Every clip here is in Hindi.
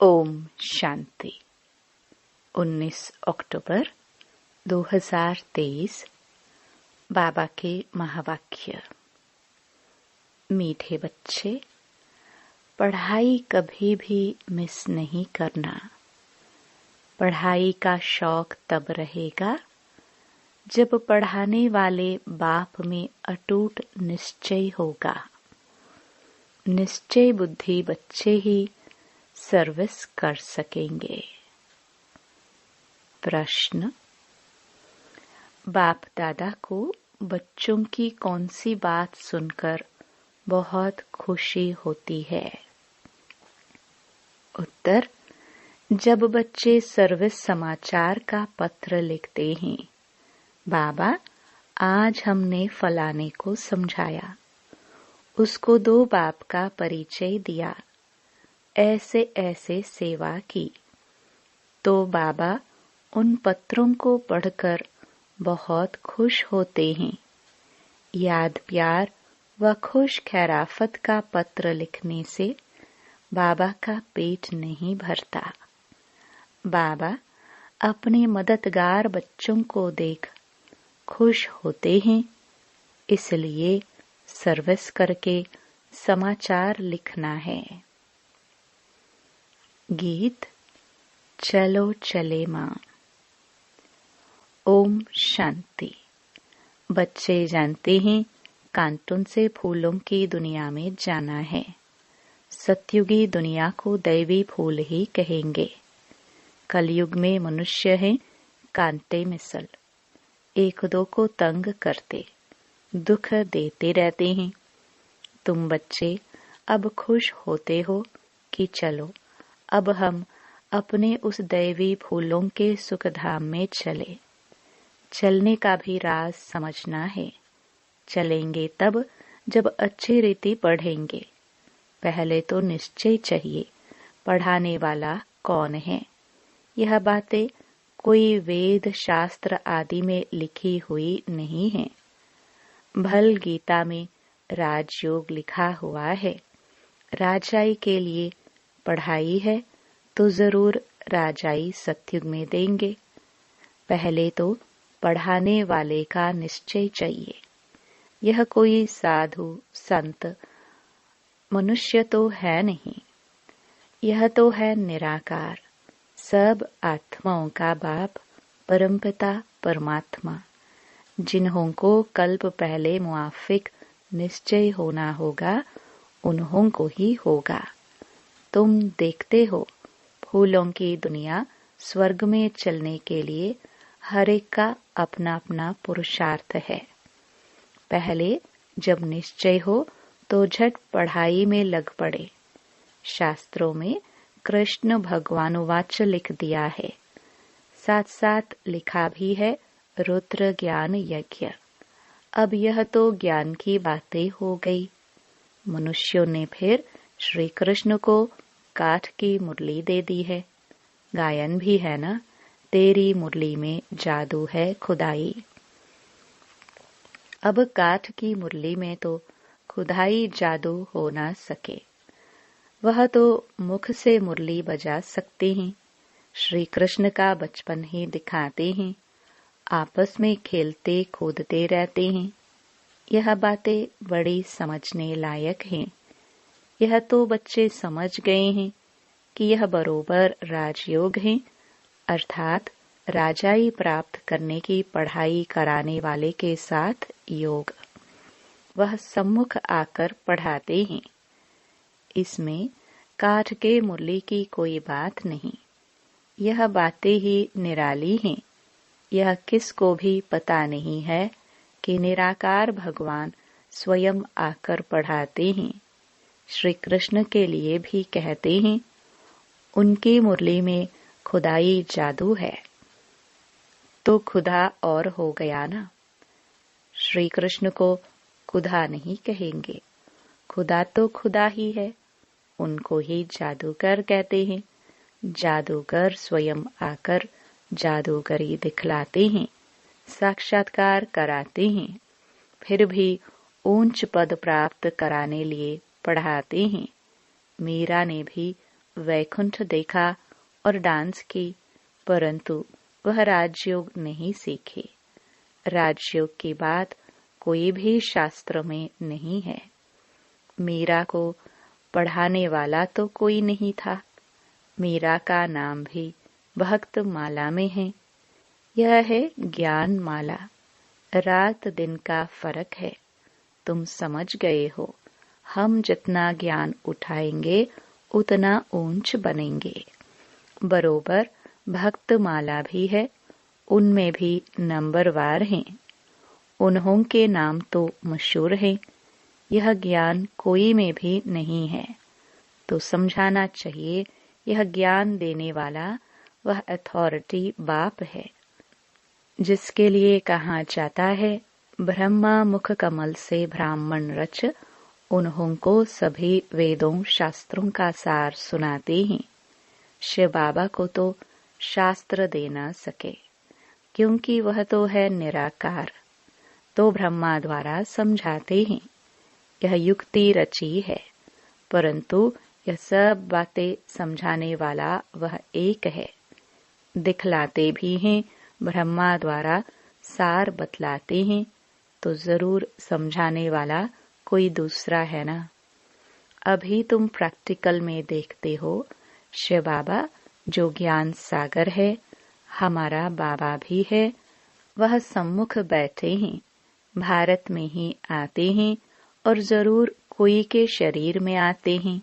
ओम शांति। 19 अक्टूबर 2023। बाबा के महावाक्य। मीठे बच्चे, पढ़ाई कभी भी मिस नहीं करना। पढ़ाई का शौक तब रहेगा जब पढ़ाने वाले बाप में अटूट निश्चय होगा। निश्चय बुद्धि बच्चे ही सर्विस कर सकेंगे। प्रश्न: बाप दादा को बच्चों की कौन सी बात सुनकर बहुत खुशी होती है? उत्तर: जब बच्चे सर्विस समाचार का पत्र लिखते हैं, बाबा आज हमने फलाने को समझाया, उसको 2 बाप का परिचय दिया, ऐसे ऐसे सेवा की, तो बाबा उन पत्रों को पढ़कर बहुत खुश होते हैं। याद प्यार व खुश खैराफत का पत्र लिखने से बाबा का पेट नहीं भरता। बाबा अपने मददगार बच्चों को देख खुश होते हैं, इसलिए सर्विस करके समाचार लिखना है। गीत चलो चले माँ। ओम शांति। बच्चे जानते हैं कांटून से फूलों की दुनिया में जाना है। सतयुगी दुनिया को दैवी फूल ही कहेंगे। कलयुग में मनुष्य है कांटे मिसल, एक दो को तंग करते, दुख देते रहते हैं। तुम बच्चे अब खुश होते हो कि चलो अब हम अपने उस दैवी फूलों के सुखधाम में चले। चलने का भी राज समझना है। चलेंगे तब जब अच्छी रीति पढ़ेंगे। पहले तो निश्चय चाहिए पढ़ाने वाला कौन है। यह बातें कोई वेद शास्त्र आदि में लिखी हुई नहीं है। भल गीता में राजयोग लिखा हुआ है। राजाई के लिए पढ़ाई है तो जरूर राजाई सतयुग में देंगे। पहले तो पढ़ाने वाले का निश्चय चाहिए। यह कोई साधु संत मनुष्य तो है नहीं, यह तो है निराकार, सब आत्माओं का बाप, परमपिता परमात्मा, जिन्हों को कल्प पहले मुआफिक निश्चय होना होगा, उन्हों को ही होगा। तुम देखते हो फूलों की दुनिया स्वर्ग में चलने के लिए हर एक का अपना अपना पुरुषार्थ है। पहले जब निश्चय हो तो झट पढ़ाई में लग पड़े। शास्त्रों में कृष्ण भगवानुवाच लिख दिया है, साथ साथ लिखा भी है रुद्र ज्ञान यज्ञ। अब यह तो ज्ञान की बातें हो गई। मनुष्यों ने फिर श्री कृष्ण को काठ की मुरली दे दी है। गायन भी है ना, तेरी मुरली में जादू है खुदाई। अब काठ की मुरली में तो खुदाई जादू हो ना सके। वह तो मुख से मुरली बजा सकते हैं। श्री कृष्ण का बचपन ही दिखाते हैं। आपस में खेलते कूदते रहते हैं। यह बातें बड़ी समझने लायक हैं। यह तो बच्चे समझ गए हैं कि यह बरोबर राजयोग है, अर्थात राजाई प्राप्त करने की पढ़ाई कराने वाले के साथ योग। वह सम्मुख आकर पढ़ाते हैं। इसमें काठ के मुरली की कोई बात नहीं। यह बातें ही निराली हैं। यह किसको भी पता नहीं है कि निराकार भगवान स्वयं आकर पढ़ाते हैं। श्री कृष्ण के लिए भी कहते हैं, उनकी मुरली में खुदाई जादू है। तो खुदा और हो गया ना। श्री कृष्ण को खुदा नहीं कहेंगे। खुदा तो खुदा ही है। उनको ही जादूगर कहते हैं। जादूगर स्वयं आकर जादूगरी दिखलाते हैं, साक्षात्कार कराते हैं, फिर भी ऊंच पद प्राप्त कराने लिए पढ़ाते हैं। मीरा ने भी वैकुंठ देखा और डांस की, परंतु वह राजयोग नहीं सीखी। राजयोग की बात कोई भी शास्त्र में नहीं है। मीरा को पढ़ाने वाला तो कोई नहीं था। मीरा का नाम भी भक्त माला में है। यह है ज्ञान माला। रात दिन का फर्क है। तुम समझ गए हो। हम जितना ज्ञान उठाएंगे उतना ऊंच बनेंगे। बरोबर भक्त माला भी है, उनमें भी नंबरवार हैं। उन्हों के नाम तो मशहूर हैं। यह ज्ञान कोई में भी नहीं है, तो समझाना चाहिए यह ज्ञान देने वाला वह अथॉरिटी बाप है, जिसके लिए कहा जाता है ब्रह्मा मुख कमल से ब्राह्मण रच। उन्हों को सभी वेदों शास्त्रों का सार सुनाते हैं। शिव बाबा को तो शास्त्र दे न सके, क्योंकि वह तो है निराकार, तो ब्रह्मा द्वारा समझाते हैं। यह युक्ति रची है, परंतु यह सब बातें समझाने वाला वह एक है। दिखलाते भी हैं, ब्रह्मा द्वारा सार बतलाते हैं, तो जरूर समझाने वाला कोई दूसरा है ना। अभी तुम प्रैक्टिकल में देखते हो, शिव बाबा जो ज्ञान सागर है, हमारा बाबा भी है। वह सम्मुख बैठे हैं, भारत में ही आते हैं और जरूर कोई के शरीर में आते हैं।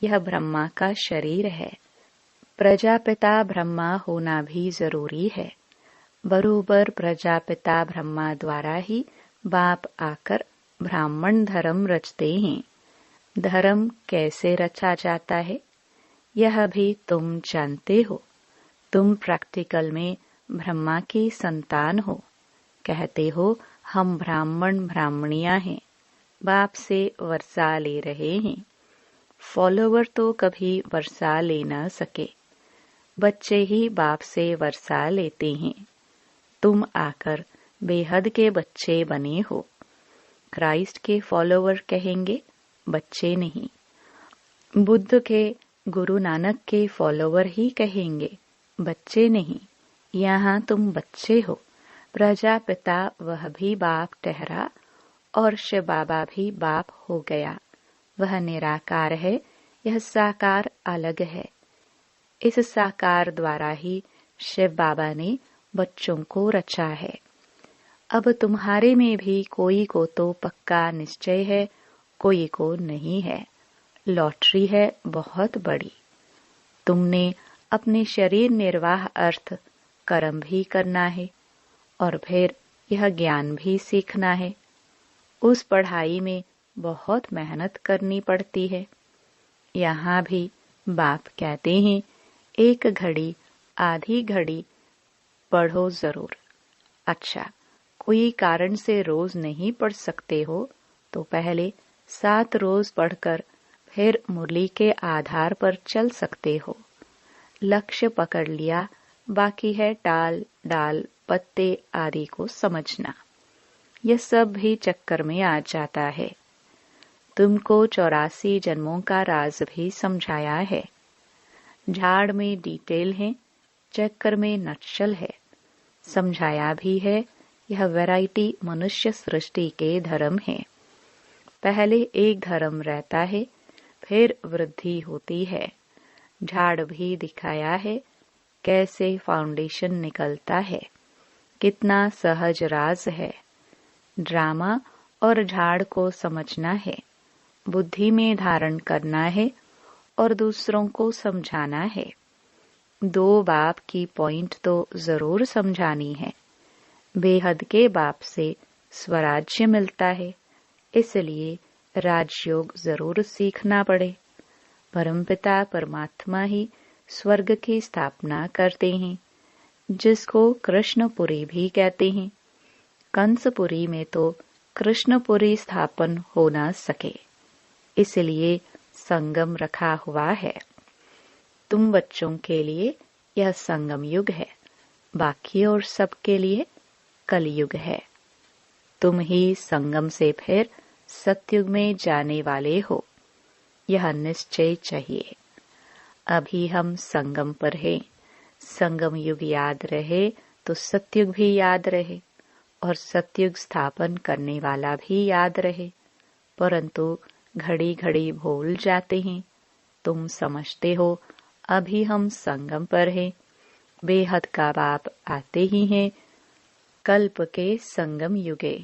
यह ब्रह्मा का शरीर है। प्रजापिता ब्रह्मा होना भी जरूरी है। बरोबर प्रजापिता ब्रह्मा द्वारा ही बाप आकर ब्राह्मण धर्म रचते हैं। धर्म कैसे रचा जाता है यह भी तुम जानते हो। तुम प्रैक्टिकल में ब्रह्मा की संतान हो। कहते हो हम ब्राह्मण ब्राह्मणियां हैं, बाप से वर्षा ले रहे हैं। फॉलोवर तो कभी वर्षा ले न सके, बच्चे ही बाप से वर्षा लेते हैं। तुम आकर बेहद के बच्चे बने हो। क्राइस्ट के फॉलोवर कहेंगे, बच्चे नहीं। बुद्ध के, गुरु नानक के फॉलोवर ही कहेंगे, बच्चे नहीं। यहाँ तुम बच्चे हो। प्रजापिता वह भी बाप ठहरा और शिव बाबा भी बाप हो गया। वह निराकार है, यह साकार अलग है। इस साकार द्वारा ही शिव बाबा ने बच्चों को रचा है। अब तुम्हारे में भी कोई को तो पक्का निश्चय है, कोई को नहीं है। लॉटरी है बहुत बड़ी। तुमने अपने शरीर निर्वाह अर्थ कर्म भी करना है और फिर यह ज्ञान भी सीखना है। उस पढ़ाई में बहुत मेहनत करनी पड़ती है। यहाँ भी बाप कहते हैं एक घड़ी आधी घड़ी पढ़ो जरूर। अच्छा, कोई कारण से रोज नहीं पढ़ सकते हो तो पहले 7 रोज पढ़कर फिर मुरली के आधार पर चल सकते हो। लक्ष्य पकड़ लिया, बाकी है टाल डाल पत्ते आदि को समझना। यह सब भी चक्कर में आ जाता है। तुमको 84 जन्मों का राज भी समझाया है। झाड़ में डिटेल है, चक्कर में नटशल है। समझाया भी है यह वैरायटी मनुष्य सृष्टि के धर्म है। पहले एक धर्म रहता है, फिर वृद्धि होती है। झाड़ भी दिखाया है कैसे फाउंडेशन निकलता है, कितना सहज राज है। ड्रामा और झाड़ को समझना है, बुद्धि में धारण करना है और दूसरों को समझाना है। 2 बाप की पॉइंट तो जरूर समझानी है। बेहद के बाप से स्वराज्य मिलता है, इसलिए राजयोग जरूर सीखना पड़े। परमपिता परमात्मा ही स्वर्ग की स्थापना करते हैं, जिसको कृष्णपुरी भी कहते हैं। कंसपुरी में तो कृष्णपुरी स्थापन हो न सके, इसलिए संगम रखा हुआ है। तुम बच्चों के लिए यह संगम युग है, बाकी और सबके लिए कलयुग है। तुम ही संगम से फिर सतयुग में जाने वाले हो, यह निश्चय चाहिए। अभी हम संगम पर हैं। संगम युग याद रहे तो सतयुग भी याद रहे और सतयुग स्थापन करने वाला भी याद रहे, परंतु घड़ी घड़ी भूल जाते हैं। तुम समझते हो अभी हम संगम पर हैं। बेहद का बाप आते ही हैं कल्प के संगम युगे।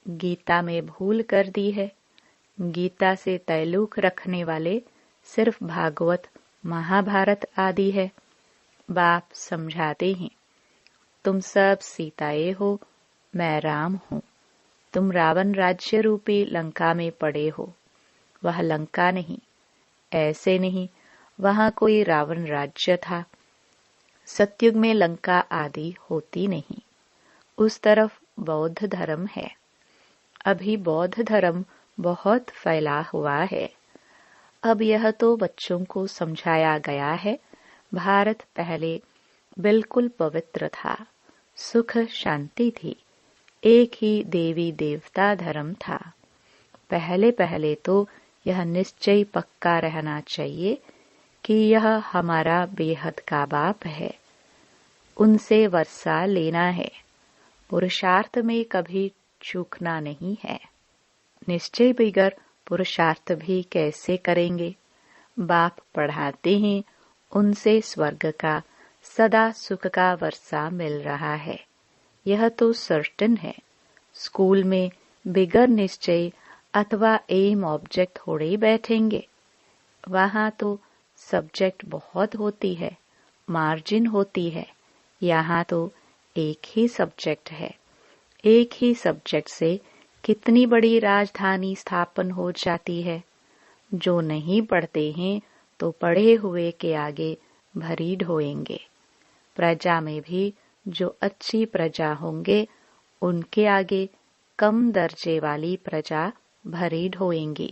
गीता में भूल कर दी है। गीता से ताल्लुक रखने वाले सिर्फ भागवत, महाभारत आदि है। बाप समझाते हैं, तुम सब सीताएं हो, मैं राम हूँ। तुम रावण राज्य रूपी लंका में पड़े हो। वह लंका नहीं, ऐसे नहीं, वहां कोई रावण राज्य था। सतयुग में लंका आदि होती नहीं। उस तरफ बौद्ध धर्म है। अभी बौद्ध धर्म बहुत फैला हुआ है। अब यह तो बच्चों को समझाया गया है। भारत पहले बिल्कुल पवित्र था, सुख शांति थी, एक ही देवी देवता धर्म था। पहले पहले तो यह निश्चय पक्का रहना चाहिए कि यह हमारा बेहद का बाप है, उनसे वर्षा लेना है। पुरुषार्थ में कभी चूकना नहीं है। निश्चय बगैर पुरुषार्थ भी कैसे करेंगे। बाप पढ़ाते हैं, उनसे स्वर्ग का सदा सुख का वर्षा मिल रहा है। यह तो सर्टेन है। स्कूल में बिगर निश्चय अथवा एम ऑब्जेक्ट थोड़े बैठेंगे। वहां तो सब्जेक्ट बहुत होती है, मार्जिन होती है। यहाँ तो एक ही सब्जेक्ट है। एक ही सब्जेक्ट से कितनी बड़ी राजधानी स्थापन हो जाती है। जो नहीं पढ़ते हैं तो पढ़े हुए के आगे भरी ढोएंगे। प्रजा में भी जो अच्छी प्रजा होंगे उनके आगे कम दर्जे वाली प्रजा भरी ढोएंगी।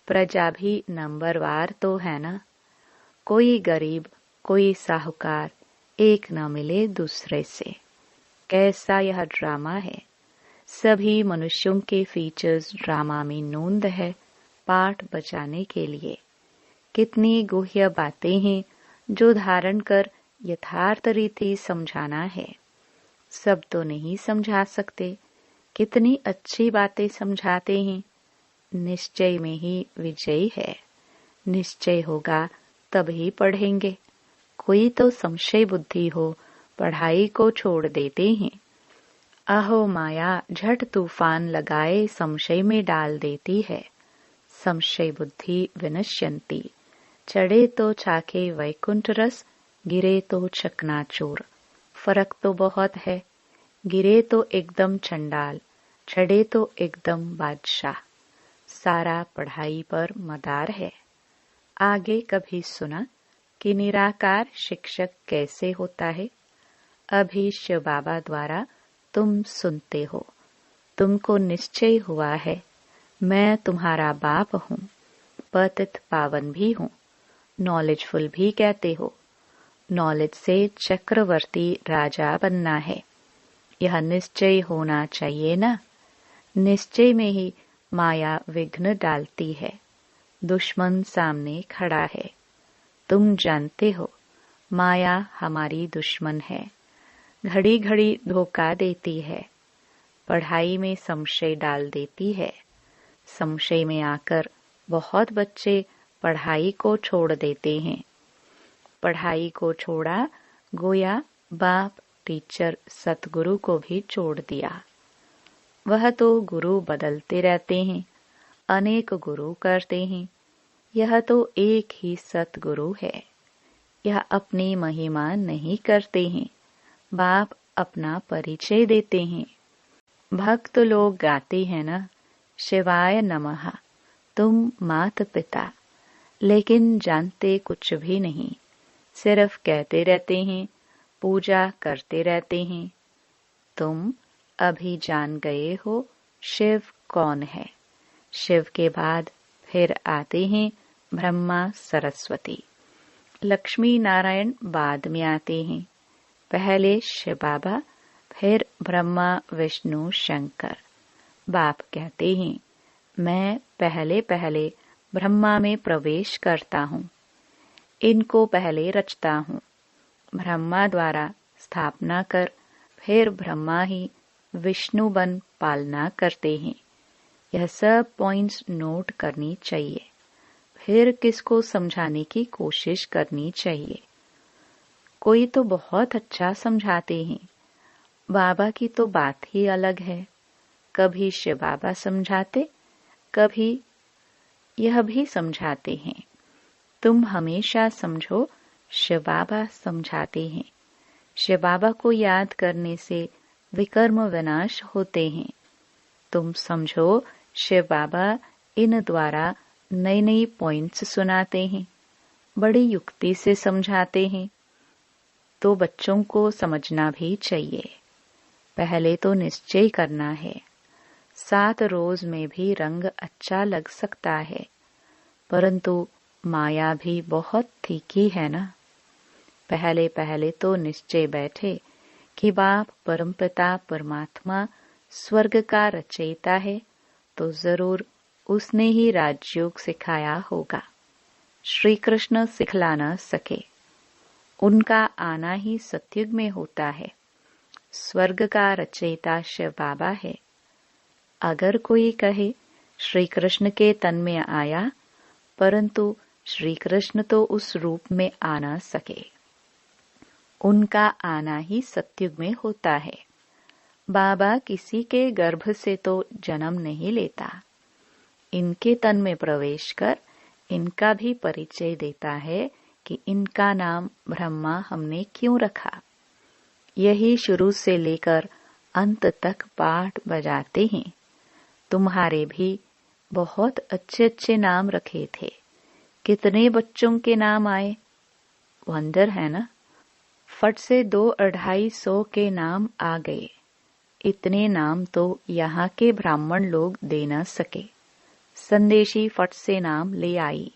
प्रजा भी नंबरवार तो है ना। कोई गरीब, कोई साहूकार एक न मिले दूसरे से। कैसा यह ड्रामा है। सभी मनुष्यों के फीचर्स ड्रामा में नोंद है, पाठ बचाने के लिए। कितनी गुह्य बातें हैं जो धारण कर यथार्थ रीति समझाना है। सब तो नहीं समझा सकते। कितनी अच्छी बातें समझाते हैं। निश्चय में ही विजय है। निश्चय होगा तभी पढ़ेंगे। कोई तो संशय बुद्धि हो, पढ़ाई को छोड़ देते हैं। अहो माया झट तूफान लगाए संशय में डाल देती है। संशय बुद्धि विनश्यंती। चढ़े तो चाके वैकुंठ रस, गिरे तो चकनाचूर। फर्क तो बहुत है। गिरे तो एकदम चंडाल, चढ़े तो एकदम बादशाह। सारा पढ़ाई पर मदार है। आगे कभी सुना कि निराकार शिक्षक कैसे होता है? अभी शिव बाबा द्वारा तुम सुनते हो। तुमको निश्चय हुआ है मैं तुम्हारा बाप हूँ, पतित पावन भी हूँ, नॉलेजफुल भी कहते हो। नॉलेज से चक्रवर्ती राजा बनना है। यह निश्चय होना चाहिए ना। निश्चय में ही माया विघ्न डालती है। दुश्मन सामने खड़ा है। तुम जानते हो माया हमारी दुश्मन है। घड़ी घड़ी धोखा देती है। पढ़ाई में संशय डाल देती है। संशय में आकर बहुत बच्चे पढ़ाई को छोड़ देते हैं। पढ़ाई को छोड़ा गोया बाप, टीचर, सतगुरु को भी छोड़ दिया। वह तो गुरु बदलते रहते हैं, अनेक गुरु करते हैं। यह तो एक ही सतगुरु है। यह अपनी महिमा नहीं करते हैं। बाप अपना परिचय देते हैं। भक्त लोग गाते हैं ना, शिवाय नमः, तुम मात पिता, लेकिन जानते कुछ भी नहीं। सिर्फ कहते रहते हैं, पूजा करते रहते हैं। तुम अभी जान गए हो शिव कौन है। शिव के बाद फिर आते हैं ब्रह्मा, सरस्वती, लक्ष्मी नारायण बाद में आते हैं। पहले शिव बाबा, फिर ब्रह्मा, विष्णु, शंकर। बाप कहते हैं मैं पहले पहले ब्रह्मा में प्रवेश करता हूँ। इनको पहले रचता हूँ। ब्रह्मा द्वारा स्थापना कर फिर ब्रह्मा ही विष्णु बन पालना करते हैं। यह सब पॉइंट्स नोट करनी चाहिए। फिर किसको समझाने की कोशिश करनी चाहिए। कोई तो बहुत अच्छा समझाते हैं। बाबा की तो बात ही अलग है। कभी शिव बाबा समझाते, कभी यह भी समझाते हैं। तुम हमेशा समझो शिव बाबा समझाते हैं। शिव बाबा को याद करने से विकर्म विनाश होते हैं। तुम समझो शिव बाबा इन द्वारा नई नई पॉइंट्स सुनाते हैं, बड़ी युक्ति से समझाते हैं। तो बच्चों को समझना भी चाहिए। पहले तो निश्चय करना है। 7 रोज में भी रंग अच्छा लग सकता है, परंतु माया भी बहुत तीखी है ना। पहले पहले तो निश्चय बैठे कि बाप परमपिता परमात्मा स्वर्ग का रचयिता है, तो जरूर उसने ही राजयोग सिखाया होगा। श्री कृष्ण सिखला न सके। उनका आना ही सतयुग में होता है। स्वर्ग का रचयिता शिव बाबा है। अगर कोई कहे श्री कृष्ण के तन में आया, परंतु श्री कृष्ण तो उस रूप में आ न सके। उनका आना ही सतयुग में होता है। बाबा किसी के गर्भ से तो जन्म नहीं लेता। इनके तन में प्रवेश कर इनका भी परिचय देता है कि इनका नाम ब्रह्मा हमने क्यों रखा। यही शुरू से लेकर अंत तक पाठ बजाते हैं। तुम्हारे भी बहुत अच्छे अच्छे नाम रखे थे। कितने बच्चों के नाम आए, वंडर है ना। फट से 2-250 के नाम आ गए। इतने नाम तो यहाँ के ब्राह्मण लोग दे न सके। संदेशी फट से नाम ले आई।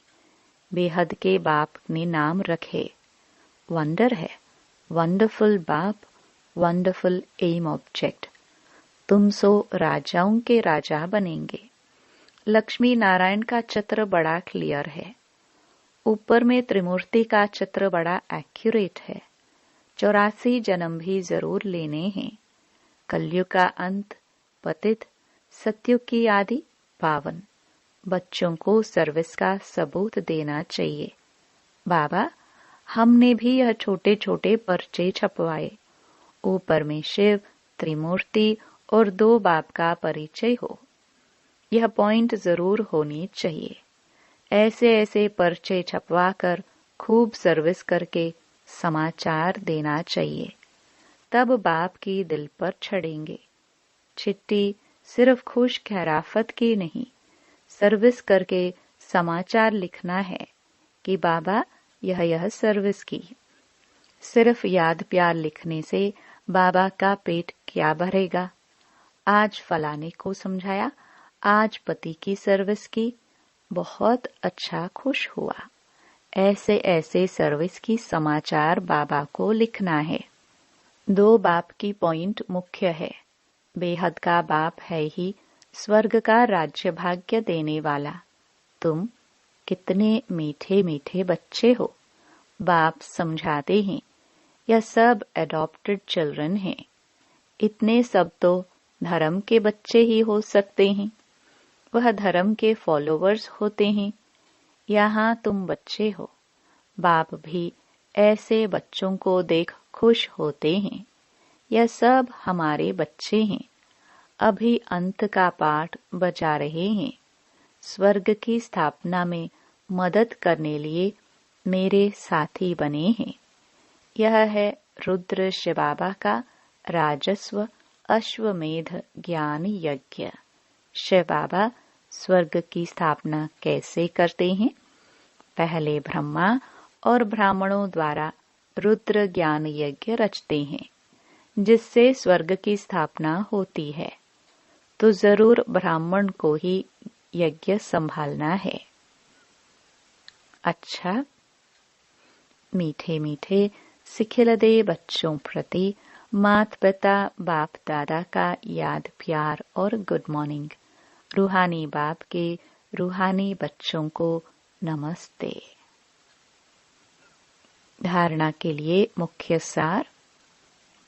बेहद के बाप ने नाम रखे। वंडर है। वंडरफुल बाप, वंडरफुल एम ऑब्जेक्ट। तुम सो राजाओं के राजा बनेंगे। लक्ष्मी नारायण का चित्र बड़ा क्लियर है। ऊपर में त्रिमूर्ति का चित्र बड़ा एक्यूरेट है। 84 जन्म भी जरूर लेने हैं। कलयुग का अंत, पतित, सतयुग की आदि, पावन। बच्चों को सर्विस का सबूत देना चाहिए। बाबा, हमने भी यह छोटे छोटे पर्चे छपवाए। ऊपर में शिव, त्रिमूर्ति और 2 बाप का परिचय हो। यह पॉइंट जरूर होनी चाहिए। ऐसे ऐसे पर्चे छपवा कर खूब सर्विस करके समाचार देना चाहिए। तब बाप की दिल पर चढ़ेंगे। चिट्ठी सिर्फ खुश खैराफत की नहीं, सर्विस करके समाचार लिखना है कि बाबा यह सर्विस की। सिर्फ याद प्यार लिखने से बाबा का पेट क्या भरेगा। आज फलाने को समझाया, आज पति की सर्विस की, बहुत अच्छा, खुश हुआ। ऐसे ऐसे सर्विस की समाचार बाबा को लिखना है। 2 बाप की पॉइंट मुख्य है। बेहद का बाप है ही स्वर्ग का राज्य भाग्य देने वाला। तुम कितने मीठे मीठे बच्चे हो। बाप समझाते हैं यह सब एडॉप्टेड चिल्ड्रन हैं। इतने सब तो धर्म के बच्चे ही हो सकते हैं। वह धर्म के फॉलोवर्स होते हैं। यहाँ तुम बच्चे हो। बाप भी ऐसे बच्चों को देख खुश होते हैं। यह सब हमारे बच्चे हैं। अभी अंत का पाठ बजा रहे हैं। स्वर्ग की स्थापना में मदद करने लिए मेरे साथी बने हैं। यह है रुद्र शिव बाबा का राजस्व अश्वमेध ज्ञान यज्ञ। शिव बाबा स्वर्ग की स्थापना कैसे करते हैं? पहले ब्रह्मा और ब्राह्मणों द्वारा रुद्र ज्ञान यज्ञ रचते हैं, जिससे स्वर्ग की स्थापना होती है। तो जरूर ब्राह्मण को ही यज्ञ संभालना है। अच्छा, मीठे मीठे सिखिलदे बच्चों प्रति मात पिता बाप दादा का याद प्यार और गुड मॉर्निंग। रूहानी बाप के रूहानी बच्चों को नमस्ते। धारणा के लिए मुख्य सार।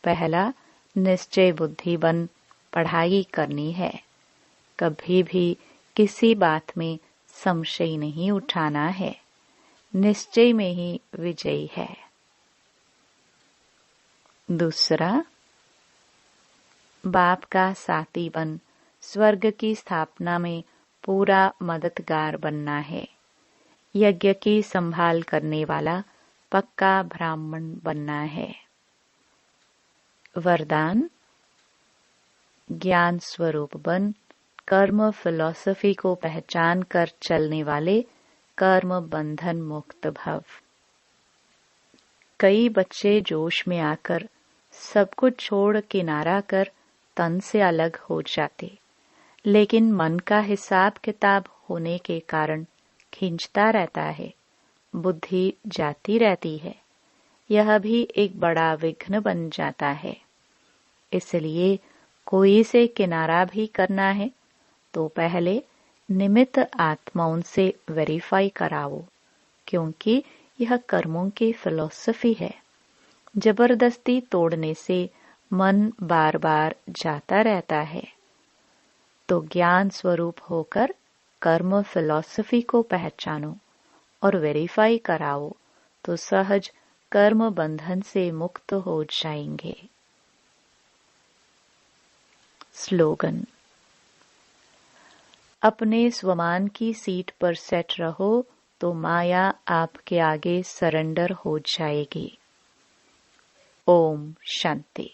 पहला, निश्चय बुद्धि बन पढ़ाई करनी है। कभी भी किसी बात में संशय नहीं उठाना है। निश्चय में ही विजयी है। दूसरा, बाप का साथी बन स्वर्ग की स्थापना में पूरा मददगार बनना है। यज्ञ की संभाल करने वाला पक्का ब्राह्मण बनना है। वरदान, ज्ञान स्वरूप बन कर्म फिलॉसफी को पहचान कर चलने वाले कर्म बंधन मुक्त भव। कई बच्चे जोश में आकर सब कुछ छोड़ किनारा कर तन से अलग हो जाते, लेकिन मन का हिसाब किताब होने के कारण खींचता रहता है, बुद्धि जाती रहती है। यह भी एक बड़ा विघ्न बन जाता है। इसलिए कोई से किनारा भी करना है तो पहले निमित्त आत्माओं से वेरीफाई कराओ, क्योंकि यह कर्मों की फिलॉसफी है। जबरदस्ती तोड़ने से मन बार बार जाता रहता है। तो ज्ञान स्वरूप होकर कर्म फिलॉसफी को पहचानो और वेरीफाई कराओ तो सहज कर्म बंधन से मुक्त हो जाएंगे। स्लोगन, अपने स्वमान की सीट पर सेट रहो तो माया आपके आगे सरेंडर हो जाएगी। ओम शांति।